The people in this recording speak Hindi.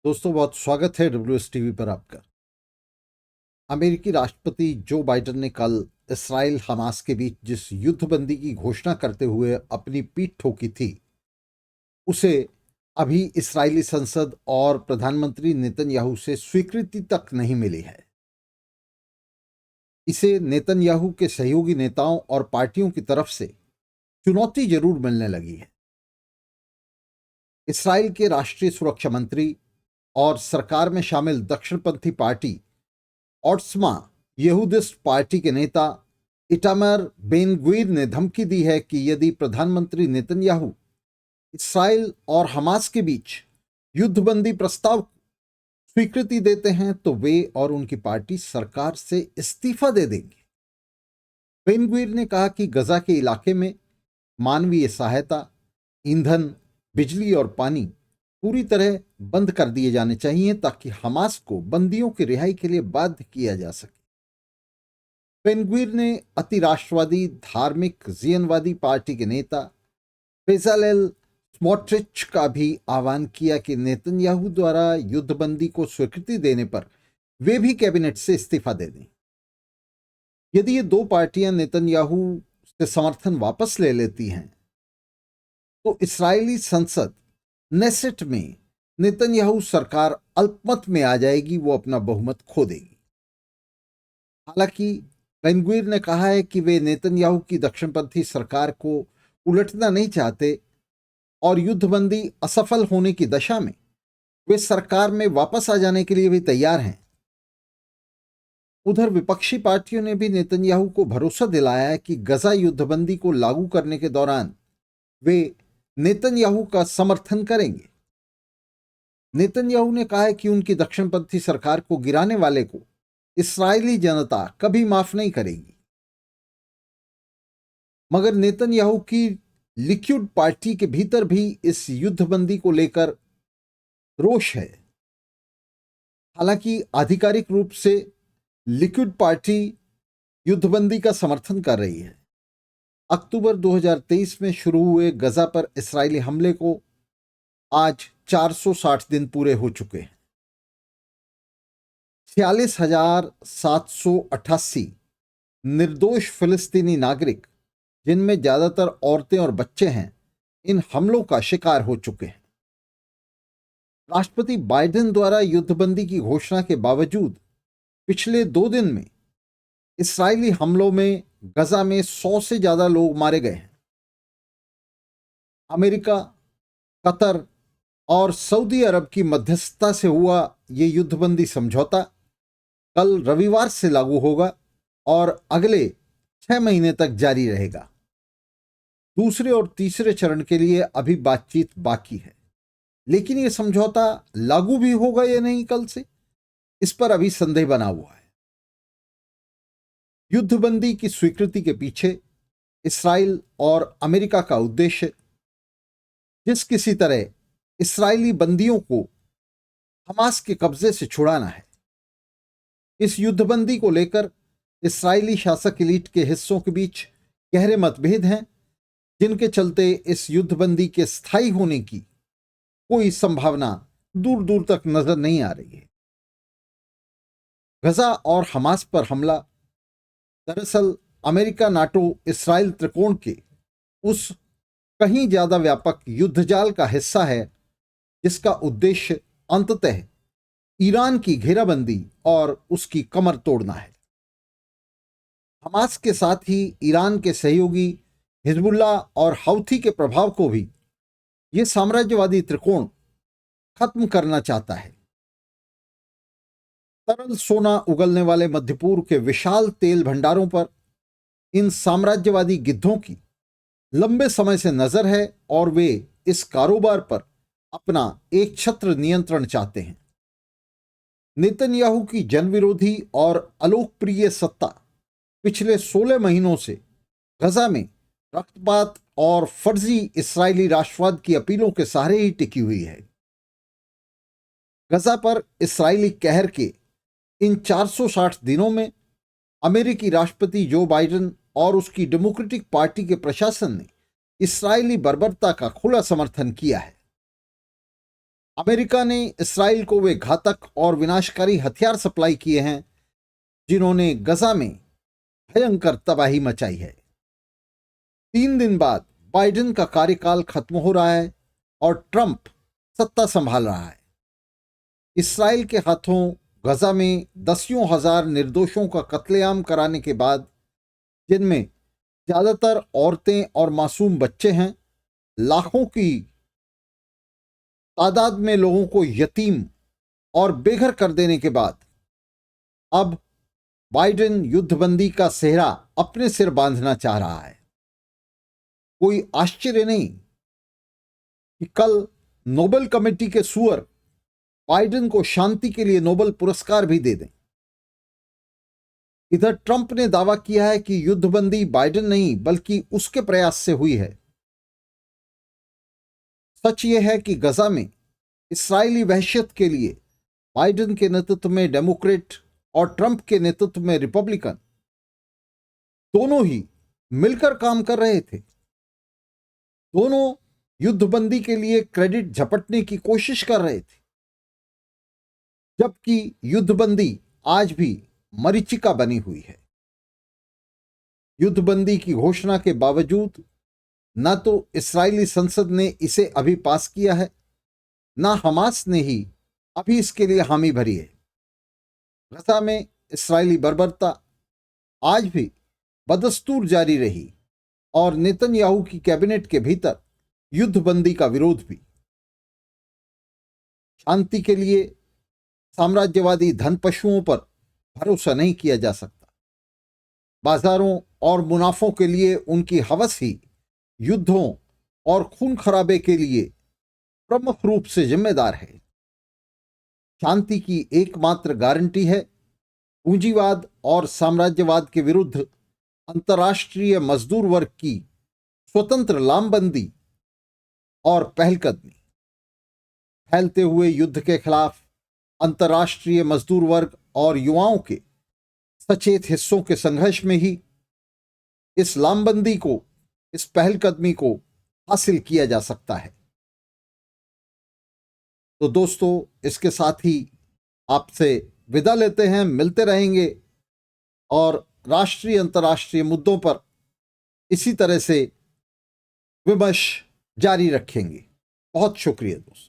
दोस्तों बहुत स्वागत है WS टीवी पर आपका। अमेरिकी राष्ट्रपति जो बाइडेन ने कल इसराइल हमास के बीच जिस युद्धबंदी की घोषणा करते हुए अपनी पीठ ठोकी थी, उसे अभी इस्राएली संसद और प्रधानमंत्री नेतन्याहू से स्वीकृति तक नहीं मिली है। इसे नेतन्याहू के सहयोगी नेताओं और पार्टियों की तरफ से चुनौती जरूर मिलने लगी है। इसराइल के राष्ट्रीय सुरक्षा मंत्री और सरकार में शामिल दक्षिणपंथी पार्टी ऑट्समा यहूदिस्ट पार्टी के नेता इटामर बेन ग्वीर ने धमकी दी है कि यदि प्रधानमंत्री नेतन्याहू इसराइल और हमास के बीच युद्धबंदी प्रस्ताव स्वीकृति देते हैं तो वे और उनकी पार्टी सरकार से इस्तीफा दे देंगे। बेन ग्वीर ने कहा कि गजा के इलाके में मानवीय सहायता, ईंधन, बिजली और पानी पूरी तरह बंद कर दिए जाने चाहिए ताकि हमास को बंदियों की रिहाई के लिए बाध्य किया जा सके। बेन-ग्वीर ने अति राष्ट्रवादी धार्मिक जियनवादी पार्टी के नेता बेजालेल स्मोट्रिच का भी आह्वान किया कि नेतन्याहू द्वारा युद्धबंदी को स्वीकृति देने पर वे भी कैबिनेट से इस्तीफा दे दें। यदि ये दो पार्टियां नेतन्याहू से समर्थन वापस ले लेती हैं तो इस्राएली संसद नेसेट में नेतन्याहू सरकार अल्पमत में आ जाएगी, वो अपना बहुमत खो देगी। हालांकि बेन-ग्वीर ने कहा है कि वे नेतन्याहू की दक्षिणपंथी सरकार को उलटना नहीं चाहते और युद्धबंदी असफल होने की दशा में वे सरकार में वापस आ जाने के लिए भी तैयार हैं। उधर विपक्षी पार्टियों ने भी नेतन्याहू को भरोसा दिलाया है कि गजा युद्धबंदी को लागू करने के दौरान वे नेतन्याहू का समर्थन करेंगे। नेतन्याहू ने कहा है कि उनकी दक्षिणपंथी सरकार को गिराने वाले को इस्राएली जनता कभी माफ नहीं करेगी। मगर नेतन्याहू की लिक्विड पार्टी के भीतर भी इस युद्धबंदी को लेकर रोष है। हालांकि आधिकारिक रूप से लिक्विड पार्टी युद्धबंदी का समर्थन कर रही है। अक्टूबर 2023 में शुरू हुए गजा पर इस्राएली हमले को आज 460 दिन पूरे हो चुके हैं। 46,788 निर्दोष फिलिस्तीनी नागरिक, जिनमें ज्यादातर औरतें और बच्चे हैं, इन हमलों का शिकार हो चुके हैं। राष्ट्रपति बाइडेन द्वारा युद्धबंदी की घोषणा के बावजूद पिछले 2 दिन में इस्राएली हमलों में गजा में 100 से ज्यादा लोग मारे गए हैं। अमेरिका, कतर और सऊदी अरब की मध्यस्थता से हुआ ये युद्धबंदी समझौता कल रविवार से लागू होगा और अगले 6 महीने तक जारी रहेगा। दूसरे और तीसरे चरण के लिए अभी बातचीत बाकी है, लेकिन यह समझौता लागू भी होगा या नहीं कल से, इस पर अभी संदेह बना हुआ है। युद्धबंदी की स्वीकृति के पीछे इस्राएल और अमेरिका का उद्देश्य जिस किसी तरह इस्राएली बंदियों को हमास के कब्जे से छुड़ाना है। इस युद्धबंदी को लेकर इस्राएली शासक एलीट के हिस्सों के बीच गहरे मतभेद हैं, जिनके चलते इस युद्धबंदी के स्थायी होने की कोई संभावना दूर दूर तक नजर नहीं आ रही है। गजा और हमास पर हमला दरअसल अमेरिका, नाटो, इस्राएल त्रिकोण के उस कहीं ज्यादा व्यापक युद्धजाल का हिस्सा है जिसका उद्देश्य अंततः ईरान की घेराबंदी और उसकी कमर तोड़ना है। हमास के साथ ही ईरान के सहयोगी हिजबुल्लाह और हौथी के प्रभाव को भी यह साम्राज्यवादी त्रिकोण खत्म करना चाहता है। तरल सोना उगलने वाले मध्य पूर्व के विशाल तेल भंडारों पर इन साम्राज्यवादी गिद्धों की लंबे समय से नजर है और वे इस कारोबार पर अपना एक छत्र नियंत्रण चाहते हैं। नेतन्याहू की जनविरोधी और अलोकप्रिय सत्ता पिछले 16 महीनों से गजा में रक्तपात और फर्जी इस्राएली राष्ट्रवाद की अपीलों के सहारे ही टिकी हुई है। गजा पर इस्राएली कहर के इन 460 दिनों में अमेरिकी राष्ट्रपति जो बाइडेन और उसकी डेमोक्रेटिक पार्टी के प्रशासन ने इस्राएली बर्बरता का खुला समर्थन किया है। अमेरिका ने इसराइल को वे घातक और विनाशकारी हथियार सप्लाई किए हैं जिन्होंने गजा में भयंकर तबाही मचाई है। 3 दिन बाद बाइडेन का कार्यकाल खत्म हो रहा है और ट्रंप सत्ता संभाल रहा है। इसराइल के हाथों गजा में दसियों हजार निर्दोषों का कत्लेआम कराने के बाद, जिनमें ज्यादातर औरतें और मासूम बच्चे हैं, लाखों की तादाद में लोगों को यतीम और बेघर कर देने के बाद, अब बाइडेन युद्धबंदी का सेहरा अपने सिर बांधना चाह रहा है। कोई आश्चर्य नहीं कि कल नोबेल कमेटी के सुअर बाइडेन को शांति के लिए नोबेल पुरस्कार भी दे दें। इधर ट्रंप ने दावा किया है कि युद्धबंदी बाइडेन नहीं बल्कि उसके प्रयास से हुई है। सच यह है कि गजा में इस्राएली वहशत के लिए बाइडेन के नेतृत्व में डेमोक्रेट और ट्रंप के नेतृत्व में रिपब्लिकन दोनों ही मिलकर काम कर रहे थे। दोनों युद्धबंदी के लिए क्रेडिट झपटने की कोशिश कर रहे थे, जबकि युद्धबंदी आज भी मरीचिका बनी हुई है। युद्धबंदी की घोषणा के बावजूद न तो इस्राएली संसद ने इसे अभी पास किया है, न हमास ने ही अभी इसके लिए हामी भरी है। गजा में इस्राएली बर्बरता आज भी बदस्तूर जारी रही और नेतन्याहू की कैबिनेट के भीतर युद्धबंदी का विरोध भी। शांति के लिए साम्राज्यवादी धनपशुओं पर भरोसा नहीं किया जा सकता। बाजारों और मुनाफों के लिए उनकी हवस ही युद्धों और खून खराबे के लिए प्रमुख रूप से जिम्मेदार है। शांति की एकमात्र गारंटी है पूंजीवाद और साम्राज्यवाद के विरुद्ध अंतर्राष्ट्रीय मजदूर वर्ग की स्वतंत्र लामबंदी और पहलकदमी। फैलते हुए युद्ध के खिलाफ अंतर्राष्ट्रीय मजदूर वर्ग और युवाओं के सचेत हिस्सों के संघर्ष में ही इस लामबंदी को, इस पहलकदमी को हासिल किया जा सकता है। तो दोस्तों, इसके साथ ही आपसे विदा लेते हैं। मिलते रहेंगे और राष्ट्रीय अंतर्राष्ट्रीय मुद्दों पर इसी तरह से विमर्श जारी रखेंगे। बहुत शुक्रिया दोस्तों।